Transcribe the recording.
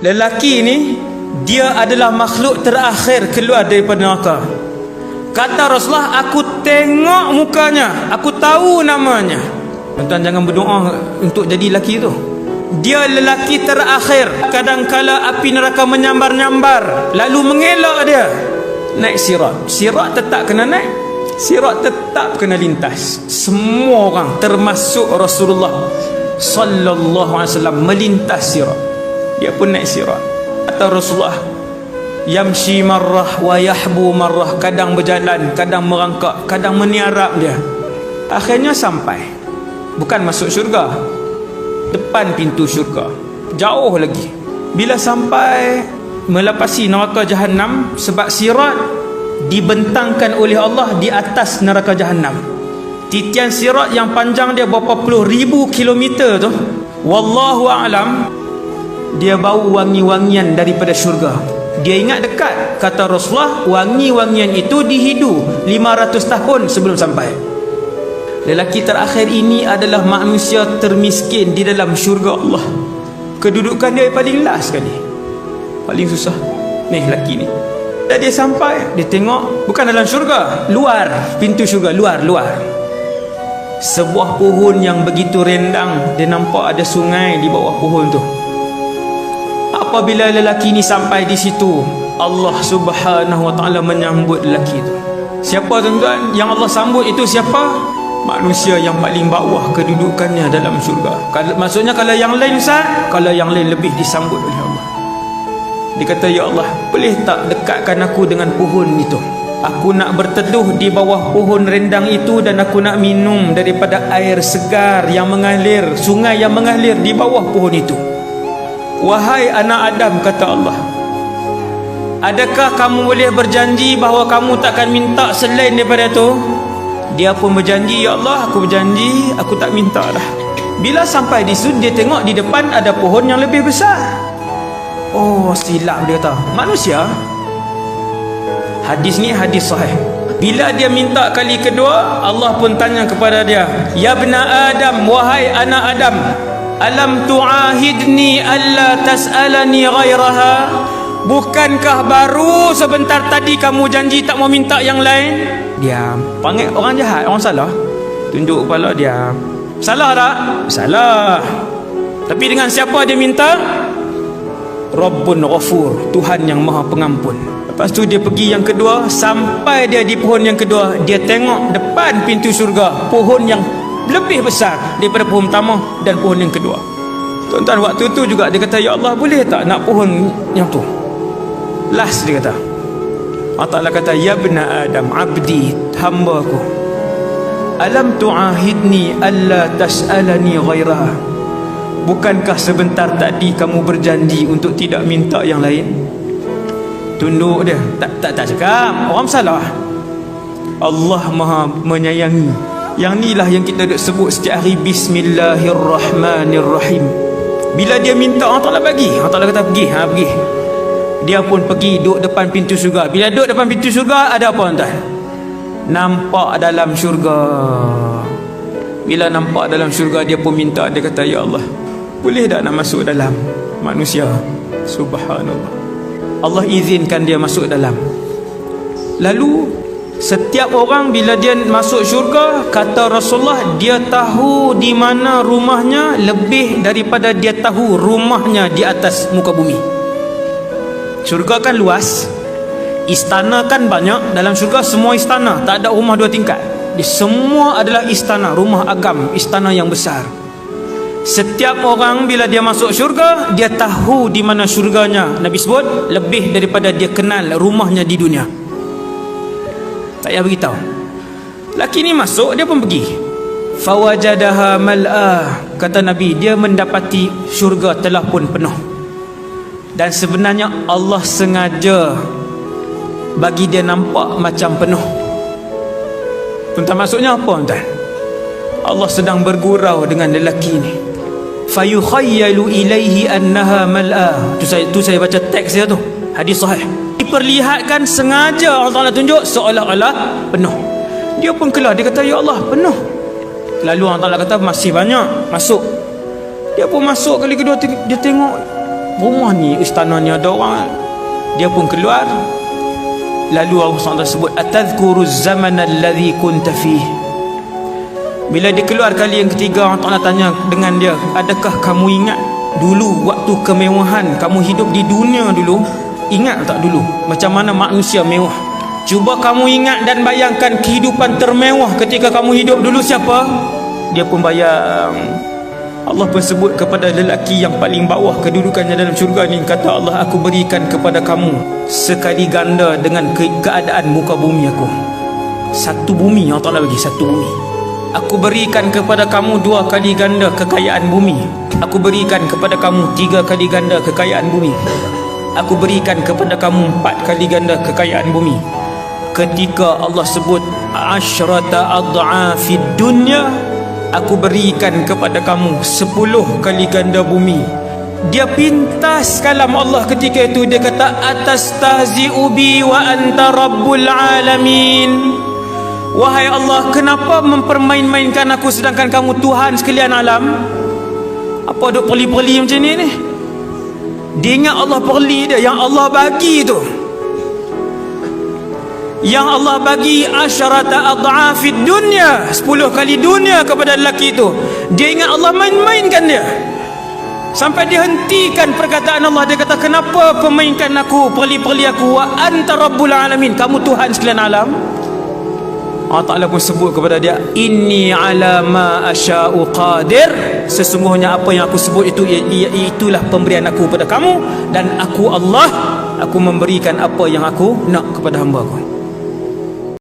lelaki ni dia adalah makhluk terakhir keluar daripada neraka. Kata Rasulullah, aku tengok mukanya, aku tahu namanya. Tuan-tuan jangan berdoa untuk jadi lelaki tu. Dia lelaki terakhir. Kadangkala api neraka menyambar-nyambar, lalu mengelak dia naik sirat. Sirat tetap kena naik, sirat tetap kena lintas. Semua orang termasuk Rasulullah sallallahu alaihi wasallam melintas sirat. Dia pun naik sirat. Kata Rasulullah, yamshi marrah wa yahbu marrah. Kadang berjalan, kadang merangkak, kadang meniarap dia. Akhirnya sampai, bukan masuk syurga, depan pintu syurga, jauh lagi. Bila sampai melepasi neraka Jahannam, sebab sirat dibentangkan oleh Allah di atas neraka Jahannam. Titian sirat yang panjang dia berapa puluh ribu kilometer tu, wallahu a'lam, dia bau wangi-wangian daripada syurga. Dia ingat dekat. Kata Rasulullah, wangi-wangian itu dihidu 500 tahun sebelum sampai. Lelaki terakhir ini adalah manusia termiskin di dalam syurga Allah. Kedudukan dia paling last sekali, paling susah. Ni lelaki ni, dah dia sampai, dia tengok bukan dalam syurga, luar pintu syurga, luar. Sebuah pohon yang begitu rendang, dia nampak ada sungai di bawah pohon tu. Apabila lelaki ni sampai di situ, Allah Subhanahu wa taala menyambut lelaki tu. Siapa tuan-tuan yang Allah sambut itu? Siapa? Manusia yang paling bawah kedudukannya dalam syurga. Maksudnya kalau yang lain Ustaz, kalau yang lain lebih disambut oleh Allah. Dia kata, ya Allah, boleh tak dekatkan aku dengan pohon itu? Aku nak berteduh di bawah pohon rendang itu, dan aku nak minum daripada air segar yang mengalir, sungai yang mengalir di bawah pohon itu. Wahai anak Adam, kata Allah, adakah kamu boleh berjanji bahawa kamu takkan minta selain daripada itu? Dia pun berjanji, ya Allah, aku berjanji, aku tak minta dah. Bila sampai di situ, dia tengok di depan ada pohon yang lebih besar. Oh, silap, dia kata, manusia. Hadis ni hadis sahih. Bila dia minta kali kedua, Allah pun tanya kepada dia, ya bna Adam, wahai anak Adam, alam tu'ahidni alla tas'alani ghairaha? Bukankah baru sebentar tadi kamu janji tak mau minta yang lain? Diam. Panggil orang jahat, orang salah, tunjuk kepala, diam. Salah tak? Salah. Tapi dengan siapa dia minta? Rabbun Ghafur, Tuhan yang Maha Pengampun. Lepas tu dia pergi yang kedua. Sampai dia di pohon yang kedua, dia tengok depan pintu syurga pohon yang lebih besar daripada pohon pertama dan pohon yang kedua. Tuan-tuan, waktu tu juga dia kata, ya Allah, boleh tak nak pohon yang tu? Last dia kata, Allah Ta'ala kata, ya bna Adam, abdi, hamba aku, alam tu'ahidni alla tas'alani ghairaha? Bukankah sebentar tadi kamu berjanji untuk tidak minta yang lain? Tunduk dia, tak cakap, orang salah. Allah Maha menyayangi. Yang inilah yang kita duk sebut setiap hari, Bismillahirrahmanirrahim. Bila dia minta, Allah Ta'ala bagi. Allah Ta'ala kata pergi, pergi. Dia pun pergi duduk depan pintu syurga. Bila duduk depan pintu syurga, ada apa tuan? Nampak dalam syurga. Bila nampak dalam syurga, dia pun minta. Dia kata, ya Allah, boleh tak nak masuk dalam? Manusia, subhanallah, Allah izinkan dia masuk dalam. Lalu setiap orang bila dia masuk syurga, kata Rasulullah, dia tahu di mana rumahnya lebih daripada dia tahu rumahnya di atas muka bumi. Syurga kan luas, istana kan banyak. Dalam syurga semua istana, tak ada rumah 2 tingkat. Semua adalah istana, rumah agam, istana yang besar. Setiap orang bila dia masuk syurga, dia tahu di mana syurganya. Nabi sebut lebih daripada dia kenal rumahnya di dunia. Tak payah beritahu. Laki ni masuk, dia pun pergi. Fawajadaha mal'ah, kata Nabi, dia mendapati syurga telah pun penuh. Dan sebenarnya Allah sengaja bagi dia nampak macam penuh. Tuan-tuan, maksudnya apa tuan? Allah sedang bergurau dengan lelaki ni. Fayukhayyalu ilaihi annaha mal'ah. Tu saya baca teks dia tu, hadis sahih. Diperlihatkan sengaja, Allah Ta'ala tunjuk seolah-olah penuh. Dia pun keluar, dia kata, ya Allah, penuh. Lalu Allah Ta'ala kata, masih banyak, masuk. Dia pun masuk kali kedua, dia tengok rumah ni istana ni ada orang. Dia pun keluar. Lalu Allah SWT sebut, atadhkuru zaman alladhi kunta fih. Bila dia keluar kali yang ketiga, Allah Ta'ala tanya dengan dia, adakah kamu ingat dulu waktu kemewahan kamu hidup di dunia dulu? Ingat tak dulu macam mana manusia mewah? Cuba kamu ingat dan bayangkan kehidupan termewah ketika kamu hidup dulu siapa? Dia pun bayang. Allah pun sebut kepada lelaki yang paling bawah kedudukannya dalam syurga ni, kata Allah, aku berikan kepada kamu sekali ganda dengan keadaan muka bumi aku. Satu bumi Allah Ta'ala bagi, satu bumi. Aku berikan kepada kamu 2 kali ganda kekayaan bumi. Aku berikan kepada kamu 3 kali ganda kekayaan bumi. Aku berikan kepada kamu 4 kali ganda kekayaan bumi. Ketika Allah sebut asyrata ad'afid dunya, aku berikan kepada kamu 10 kali ganda bumi. Dia pintas kalam Allah ketika itu. Dia kata, atastahzi'u bi wa anta rabbul alamin. Wahai Allah, kenapa mempermain-mainkan aku sedangkan kamu Tuhan sekalian alam? Apa duk perli-perli macam ni? Dia ingat Allah perli dia, yang Allah bagi tu, yang Allah bagi asyarata ad'afid dunya, 10 kali dunia kepada lelaki itu. Dia ingat Allah main-mainkan dia, sampai dia hentikan perkataan Allah. Dia kata, kenapa pemainkan aku, perli-perli aku? Wa anta rabbul alamin, kamu Tuhan sekalian alam. Allah Ta'ala pun sebut kepada dia, inni ala ma asya'u qadir. Sesungguhnya apa yang aku sebut itu, itulah pemberian aku kepada kamu. Dan aku Allah, aku memberikan apa yang aku nak kepada hamba aku.